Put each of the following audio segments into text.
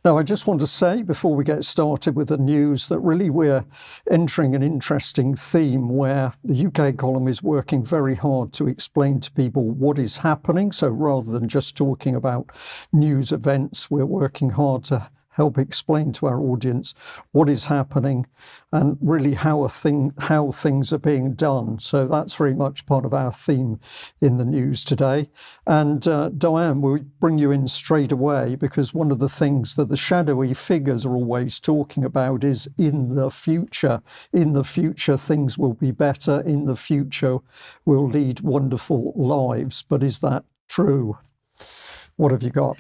Now, I just want to say before we get started with the news that really we're entering an interesting theme where the UK economy is working very hard to explain to people what is happening. So rather than just talking about news events, we're working hard to help explain to our audience what is happening and really how things are being done. So that's very much part of our theme in the news today. And Diane, we'll bring you in straight away because one of the things that the shadowy figures are always talking about is in the future. In the future, things will be better. In the future, we'll lead wonderful lives. But is that true? What have you got?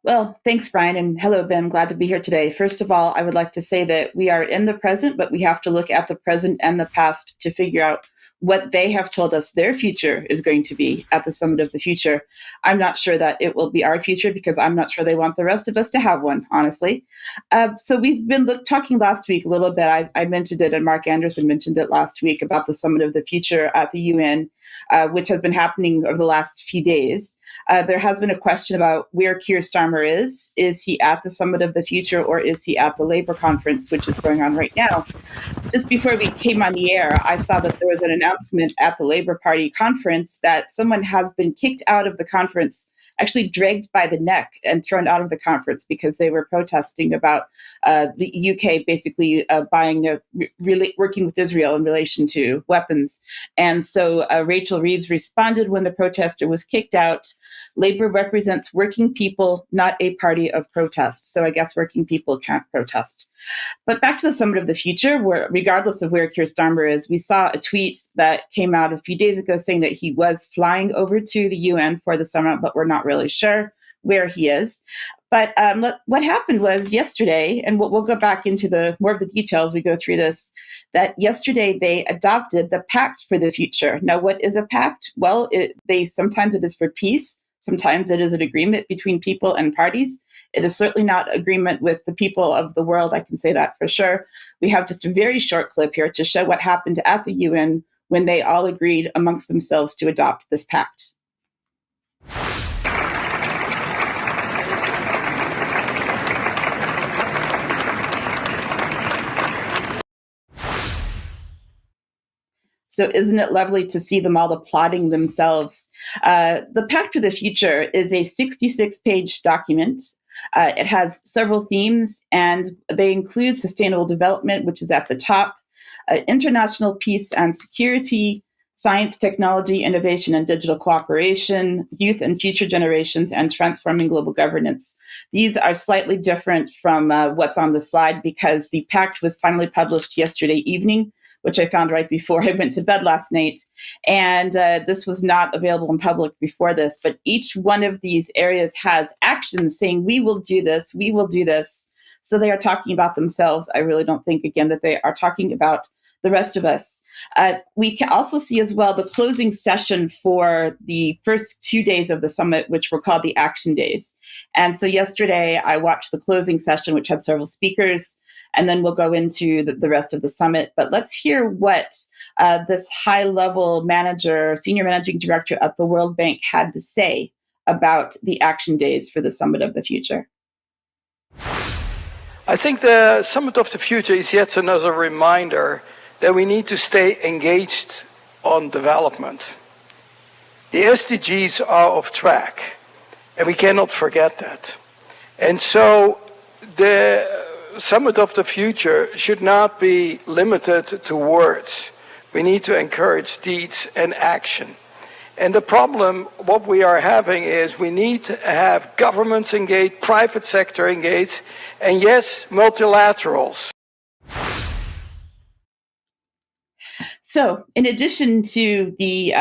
Well, thanks, Brian, and hello, Ben. Glad to be here today. First of all, I would like to say that we are in the present, but we have to look at the present and the past to figure out what they have told us their future is going to be at the Summit of the Future. I'm not sure that it will be our future because I'm not sure they want the rest of us to have one, honestly. So we've been talking last week a little bit. I mentioned it, and Mark Anderson mentioned it last week about the Summit of the Future at the UN, which has been happening over the last few days. There has been a question about where Keir Starmer is. Is he at the Summit of the Future or is he at the Labour conference, which is going on right now? Just before we came on the air, I saw that there was an announcement at the Labour Party conference that someone has been kicked out of the conference, actually dragged by the neck and thrown out of the conference because they were protesting about the UK basically working with Israel in relation to weapons. And so Rachel Reeves responded when the protester was kicked out. Labour represents working people, not a party of protest. So I guess working people can't protest. But back to the Summit of the Future, where regardless of where Keir Starmer is, we saw a tweet that came out a few days ago saying that he was flying over to the UN for the summit, but we're not really sure where he is. But what happened was yesterday, and we'll go back into more of the details, we go through this, that yesterday they adopted the Pact for the Future. Now, what is a pact? Well, sometimes it is for peace. Sometimes it is an agreement between people and parties. It is certainly not agreement with the people of the world. I can say that for sure. We have just a very short clip here to show what happened at the UN when they all agreed amongst themselves to adopt this pact. So isn't it lovely to see them all applauding themselves? The Pact for the Future is a 66-page document. It has several themes, and they include sustainable development, which is at the top, international peace and security, science, technology, innovation, and digital cooperation, youth and future generations, and transforming global governance. These are slightly different from what's on the slide because the Pact was finally published yesterday evening, which I found right before I went to bed last night. And this was not available in public before this, but each one of these areas has actions saying, we will do this, we will do this. So they are talking about themselves. I really don't think, again, that they are talking about the rest of us. We can also see as well the closing session for the first 2 days of the summit, which were called the Action Days. And so yesterday I watched the closing session, which had several speakers, and then we'll go into the rest of the summit. But let's hear what this high-level manager, senior managing director at the World Bank had to say about the Action Days for the Summit of the Future. I think the Summit of the Future is yet another reminder that we need to stay engaged on development. The SDGs are off track, and we cannot forget that. And so the Summit of the Future should not be limited to words. We need to encourage deeds and action. And the problem, what we are having is we need to have governments engaged, private sector engaged, and yes, multilaterals. So in addition to the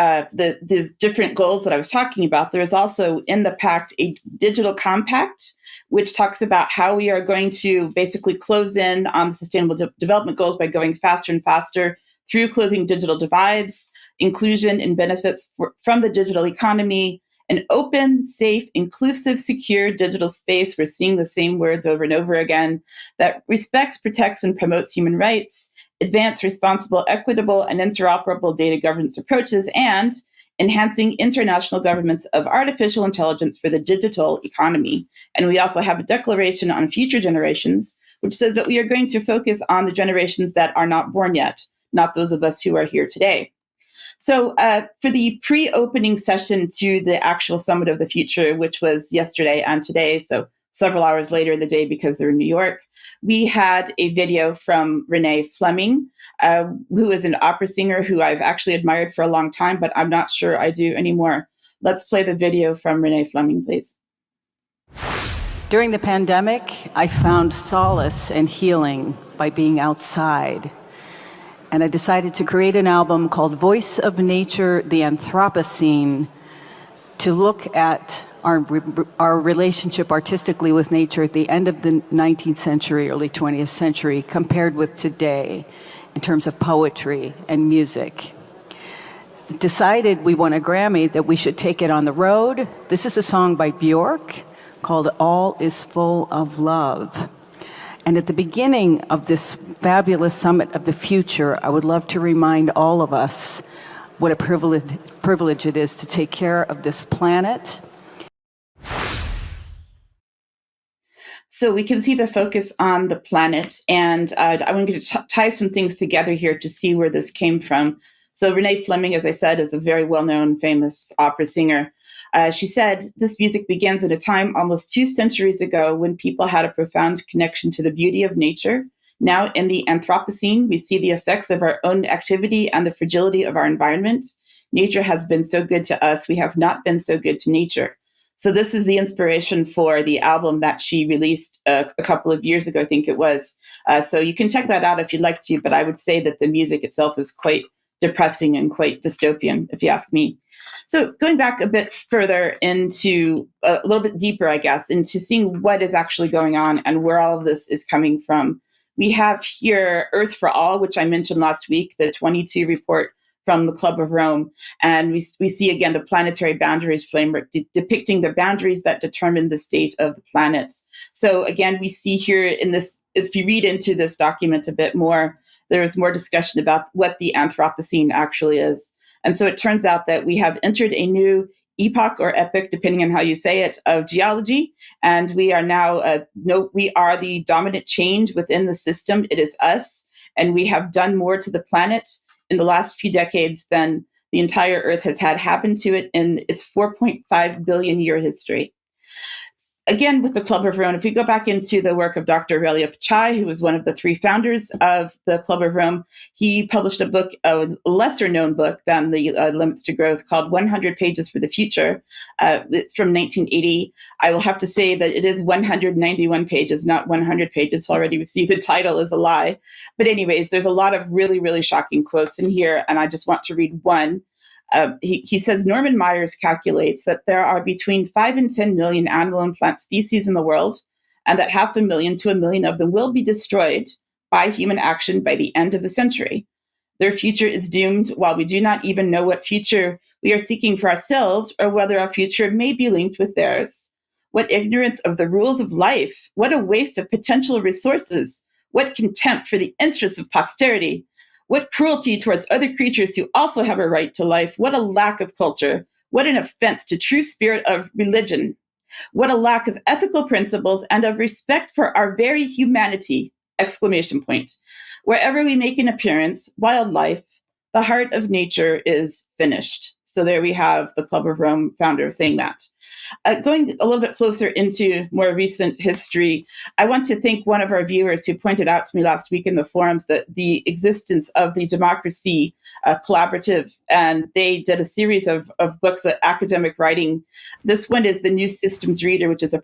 different goals that I was talking about, there is also in the Pact a digital compact, which talks about how we are going to basically close in on the sustainable development goals by going faster and faster through closing digital divides, inclusion and benefits from the digital economy, an open, safe, inclusive, secure digital space. We're seeing the same words over and over again, that respects, protects, and promotes human rights, advance responsible, equitable, and interoperable data governance approaches, and Enhancing International Governance of Artificial Intelligence for the Digital Economy. And we also have a declaration on future generations, which says that we are going to focus on the generations that are not born yet, not those of us who are here today. So for the pre-opening session to the actual Summit of the Future, which was yesterday and today, so several hours later in the day because they're in New York, we had a video from Renee Fleming, who is an opera singer who I've actually admired for a long time, but I'm not sure I do anymore. Let's play the video from Renee Fleming, please. During the pandemic, I found solace and healing by being outside. And I decided to create an album called Voice of Nature, the Anthropocene, to look at our relationship artistically with nature at the end of the 19th century, early 20th century, compared with today in terms of poetry and music. Decided we won a Grammy that we should take it on the road. This is a song by Bjork called All Is Full of Love. And at the beginning of this fabulous Summit of the Future, I would love to remind all of us what a privilege it is to take care of this planet. So we can see the focus on the planet, and I'm going to tie some things together here to see where this came from. So Renee Fleming, as I said, is a very well-known, famous opera singer. She said, this music begins at a time almost 2 centuries ago when people had a profound connection to the beauty of nature. Now in the Anthropocene, we see the effects of our own activity and the fragility of our environment. Nature has been so good to us, we have not been so good to nature. So this is the inspiration for the album that she released a couple of years ago, I think it was. So you can check that out if you'd like to, but I would say that the music itself is quite depressing and quite dystopian, if you ask me. So going back a bit further into a little bit deeper, I guess, into seeing what is actually going on and where all of this is coming from. We have here Earth for All, which I mentioned last week, the 22 report from the Club of Rome. And we see again the planetary boundaries framework depicting the boundaries that determine the state of the planet. So again, we see here in this, if you read into this document a bit more, there is more discussion about what the Anthropocene actually is. And so it turns out that we have entered a new epoch or epoch, depending on how you say it, of geology. And we are now, we are the dominant change within the system. It is us. And we have done more to the planet in the last few decades than the entire Earth has had happen to it in its 4.5 billion year history. Again, with the Club of Rome, if we go back into the work of Dr. Aurelio Pachai, who was one of the 3 founders of the Club of Rome, he published a book, a lesser known book than the Limits to Growth, called 100 Pages for the Future from 1980. I will have to say that it is 191 pages, not 100 pages. Already we see the title is a lie. But anyways, there's a lot of really, really shocking quotes in here, and I just want to read one. He says, Norman Myers calculates that there are between 5 and 10 million animal and plant species in the world, and that 500,000 to 1 million of them will be destroyed by human action by the end of the century. Their future is doomed, while we do not even know what future we are seeking for ourselves or whether our future may be linked with theirs. What ignorance of the rules of life! What a waste of potential resources! What contempt for the interests of posterity! What cruelty towards other creatures who also have a right to life. What a lack of culture. What an offense to true spirit of religion. What a lack of ethical principles and of respect for our very humanity. ! Wherever we make an appearance, wildlife, the heart of nature is finished. So there we have the Club of Rome founder saying that. Going a little bit closer into more recent history, I want to thank one of our viewers who pointed out to me last week in the forums that the existence of the Democracy Collaborative, and they did a series of books, academic writing. This one is the New Systems Reader, which is a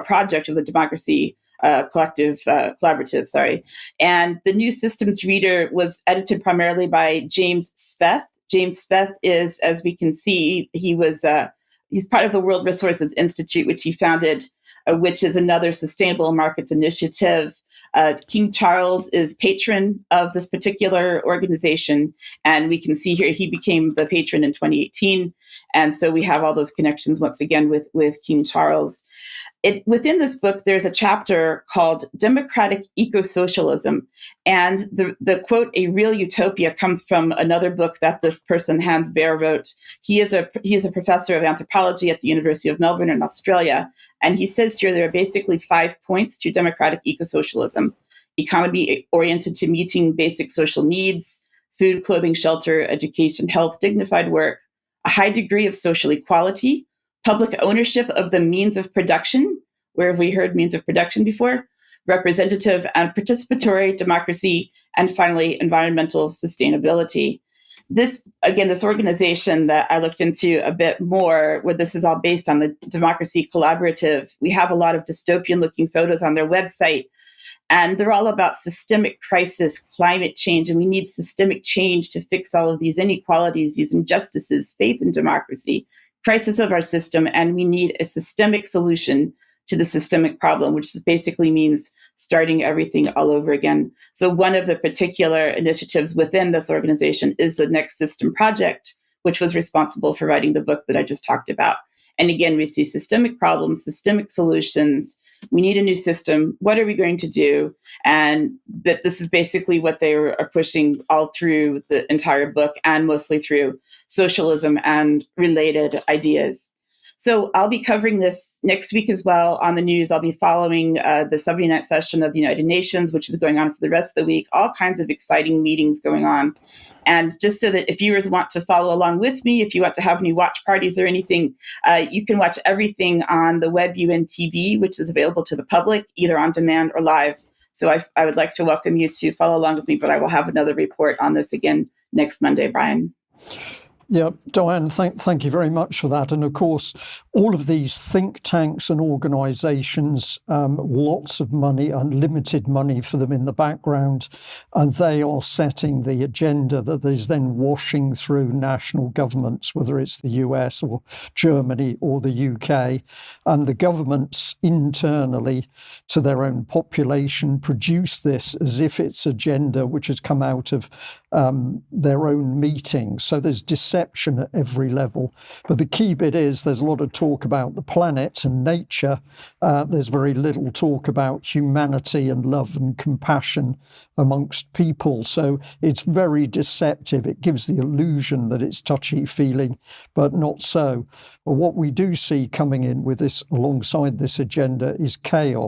project of the Democracy Collaborative. And the New Systems Reader was edited primarily by James Speth. James Speth is, as we can see, he's part of the World Resources Institute, which he founded, which is another sustainable markets initiative. King Charles is patron of this particular organization. And we can see here he became the patron in 2018. And so we have all those connections once again with King Charles. Within this book, there's a chapter called Democratic Eco-Socialism. And the quote, "a real utopia," comes from another book that this person, Hans Baer, wrote. He is a professor of anthropology at the University of Melbourne in Australia. And he says here there are basically 5 points to democratic eco-socialism: economy oriented to meeting basic social needs, food, clothing, shelter, education, health, dignified work, a high degree of social equality, public ownership of the means of production. Where have we heard means of production before? Representative and participatory democracy, and finally, environmental sustainability. This organization that I looked into a bit more, where this is all based on the Democracy Collaborative, we have a lot of dystopian-looking photos on their website, and they're all about systemic crisis, climate change, and we need systemic change to fix all of these inequalities, these injustices, faith in democracy, crisis of our system, and we need a systemic solution to the systemic problem, which basically means starting everything all over again. So one of the particular initiatives within this organization is the Next System Project, which was responsible for writing the book that I just talked about. And again, we see systemic problems, systemic solutions. We need a new system. What are we going to do? And that this is basically what they are pushing all through the entire book, and mostly through socialism and related ideas. So I'll be covering this next week as well on the news. I'll be following the 79th session of the United Nations, which is going on for the rest of the week. All kinds of exciting meetings going on. And just so that if viewers want to follow along with me, if you want to have any watch parties or anything, you can watch everything on the Web UN TV, which is available to the public, either on demand or live. So I would like to welcome you to follow along with me, but I will have another report on this again next Monday, Brian. Yeah, Diane, thank you very much for that. And of course, all of these think tanks and organisations, lots of money, unlimited money for them in the background, and they are setting the agenda that is then washing through national governments, whether it's the US or Germany or the UK. And the governments internally to their own population produce this as if it's agenda which has come out of their own meetings. So there's deception at every level. But the key bit is there's a lot of talk about the planet and nature. There's very little talk about humanity and love and compassion amongst people. So it's very deceptive. It gives the illusion that it's touchy-feely, but not so. But what we do see coming in with this, alongside this agenda, is chaos.